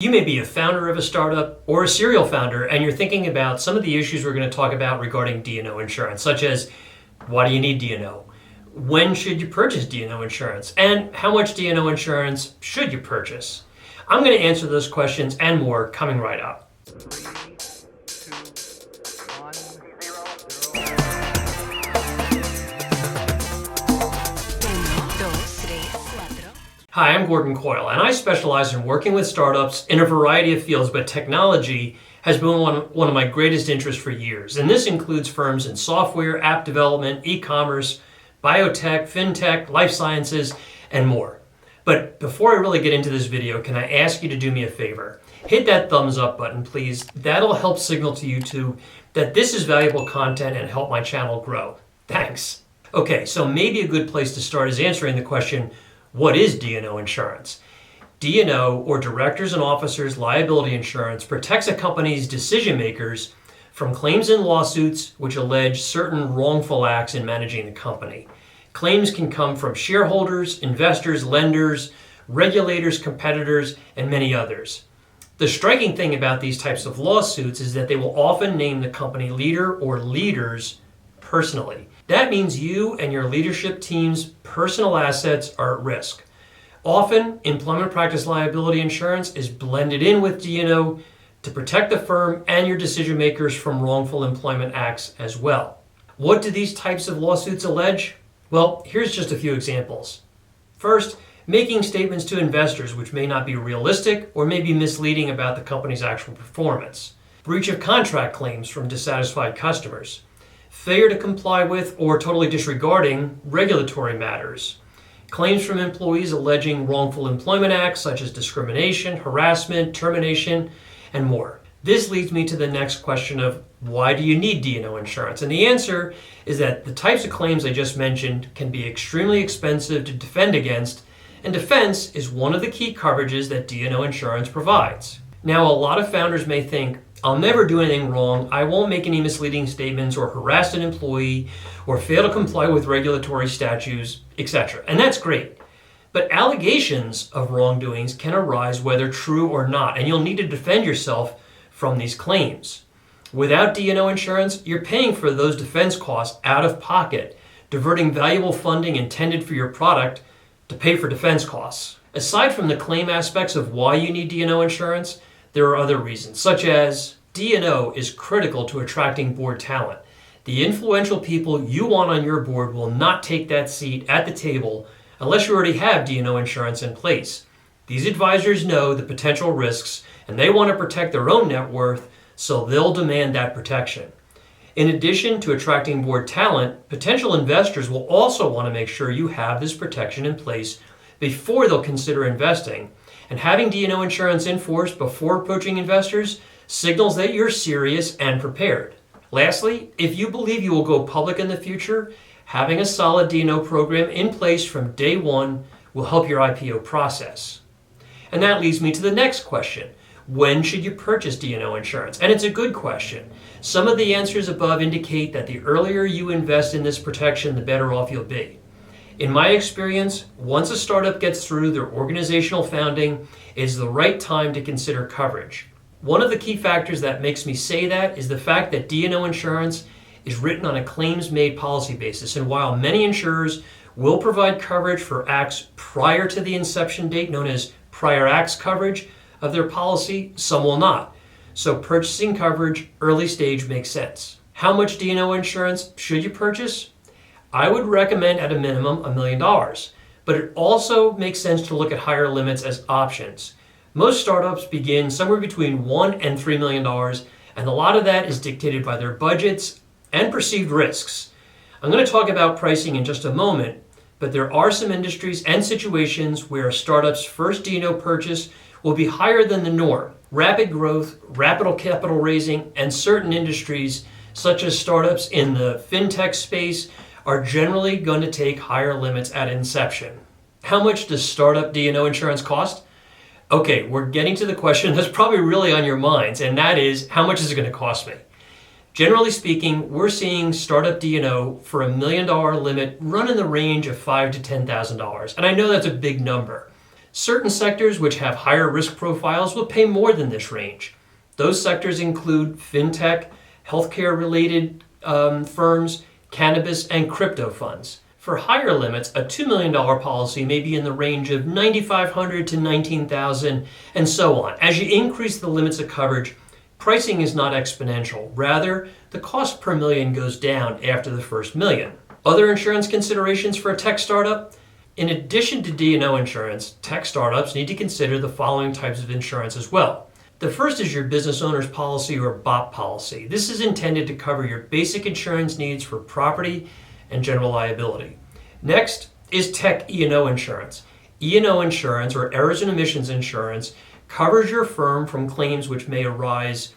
You may be a founder of a startup or a serial founder, and you're thinking about some of the issues we're going to talk about regarding D&O insurance, such as why do you need D&O? When should you purchase D&O insurance? And how much D&O insurance should you purchase? I'm going to answer those questions and more coming right up. 3, 2, 1, 0. Hi, I'm Gordon Coyle, and I specialize in working with startups in a variety of fields, but technology has been one of my greatest interests for years. And this includes firms in software, app development, e-commerce, biotech, fintech, life sciences, and more. But before I really get into this video, can I ask you to do me a favor? Hit that thumbs up button, please. That'll help signal to YouTube that this is valuable content and help my channel grow. Thanks. Okay, so maybe a good place to start is answering the question, what is D&O insurance? D&O, or Directors and Officers Liability Insurance, protects a company's decision makers from claims and lawsuits which allege certain wrongful acts in managing the company. Claims can come from shareholders, investors, lenders, regulators, competitors, and many others. The striking thing about these types of lawsuits is that they will often name the company leader or leaders personally. That means you and your leadership team's personal assets are at risk. Often, employment practice liability insurance is blended in with D&O to protect the firm and your decision makers from wrongful employment acts as well. What do these types of lawsuits allege? Well, here's just a few examples. First, making statements to investors which may not be realistic or may be misleading about the company's actual performance. Breach of contract claims from dissatisfied customers. Failure to comply with or totally disregarding regulatory matters. Claims from employees alleging wrongful employment acts such as discrimination, harassment, termination, and more. This leads me to the next question of why do you need D&O insurance? And the answer is that the types of claims I just mentioned can be extremely expensive to defend against, and defense is one of the key coverages that D&O insurance provides. Now, a lot of founders may think, I'll never do anything wrong, I won't make any misleading statements or harass an employee or fail to comply with regulatory statutes, etc. And that's great. But allegations of wrongdoings can arise whether true or not, and you'll need to defend yourself from these claims. Without D&O insurance, you're paying for those defense costs out of pocket, diverting valuable funding intended for your product to pay for defense costs. Aside from the claim aspects of why you need D&O insurance, there are other reasons, such as D&O is critical to attracting board talent. The influential people you want on your board will not take that seat at the table unless you already have D&O insurance in place. These advisors know the potential risks and they want to protect their own net worth, so they'll demand that protection. In addition to attracting board talent, potential investors will also want to make sure you have this protection in place before they'll consider investing. And having D&O insurance in force before approaching investors signals that you're serious and prepared. Lastly, if you believe you will go public in the future, having a solid D&O program in place from day one will help your IPO process. And that leads me to the next question. When should you purchase D&O insurance? And it's a good question. Some of the answers above indicate that the earlier you invest in this protection, the better off you'll be. In my experience, once a startup gets through their organizational founding, it's the right time to consider coverage. One of the key factors that makes me say that is the fact that D&O insurance is written on a claims-made policy basis, and while many insurers will provide coverage for acts prior to the inception date, known as prior acts coverage of their policy, some will not. So purchasing coverage early stage makes sense. How much D&O insurance should you purchase? I would recommend at a minimum $1 million, but it also makes sense to look at higher limits as options. Most startups begin somewhere between $1 and $3 million, and a lot of that is dictated by their budgets and perceived risks. I'm going to talk about pricing in just a moment, but there are some industries and situations where a startup's first D&O purchase will be higher than the norm. Rapid growth, rapid capital raising, and certain industries, such as startups in the fintech space, are generally going to take higher limits at inception. How much does startup D&O insurance cost? Okay, we're getting to the question that's probably really on your minds, and that is, how much is it going to cost me? Generally speaking, we're seeing startup D&O for $1 million limit run in the range of $5,000 to $10,000, and I know that's a big number. Certain sectors which have higher risk profiles will pay more than this range. Those sectors include fintech, healthcare-related firms, cannabis, and crypto funds. For higher limits, a $2 million policy may be in the range of $9,500 to $19,000, and so on. As you increase the limits of coverage, pricing is not exponential. Rather, the cost per million goes down after the first million. Other insurance considerations for a tech startup? In addition to D&O insurance, tech startups need to consider the following types of insurance as well. The first is your business owner's policy or BOP policy. This is intended to cover your basic insurance needs for property and general liability. Next is tech E&O insurance. E&O insurance, or errors and omissions insurance, covers your firm from claims which may arise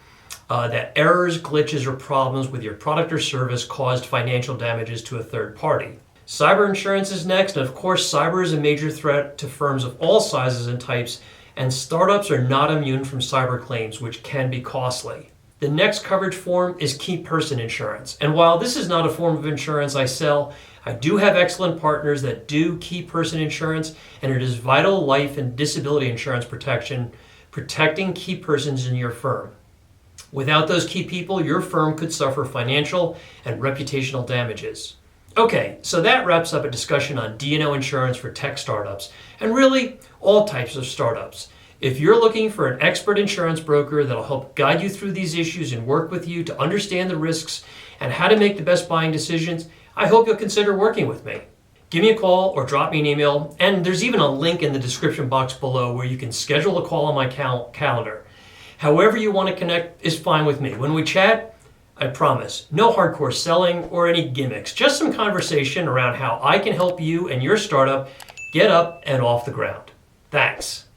that errors, glitches, or problems with your product or service caused financial damages to a third party. Cyber insurance is next, and of course, cyber is a major threat to firms of all sizes and types, and startups are not immune from cyber claims, which can be costly. The next coverage form is key person insurance, and while this is not a form of insurance I sell, I do have excellent partners that do key person insurance, and it is vital life and disability insurance protection, protecting key persons in your firm. Without those key people, your firm could suffer financial and reputational damages. Okay, so that wraps up a discussion on D&O insurance for tech startups, and really all types of startups. If you're looking for an expert insurance broker that'll help guide you through these issues and work with you to understand the risks and how to make the best buying decisions, I hope you'll consider working with me. Give me a call or drop me an email, and there's even a link in the description box below where you can schedule a call on my calendar. However you want to connect is fine with me. When we chat, I promise, no hardcore selling or any gimmicks, just some conversation around how I can help you and your startup get up and off the ground. Thanks.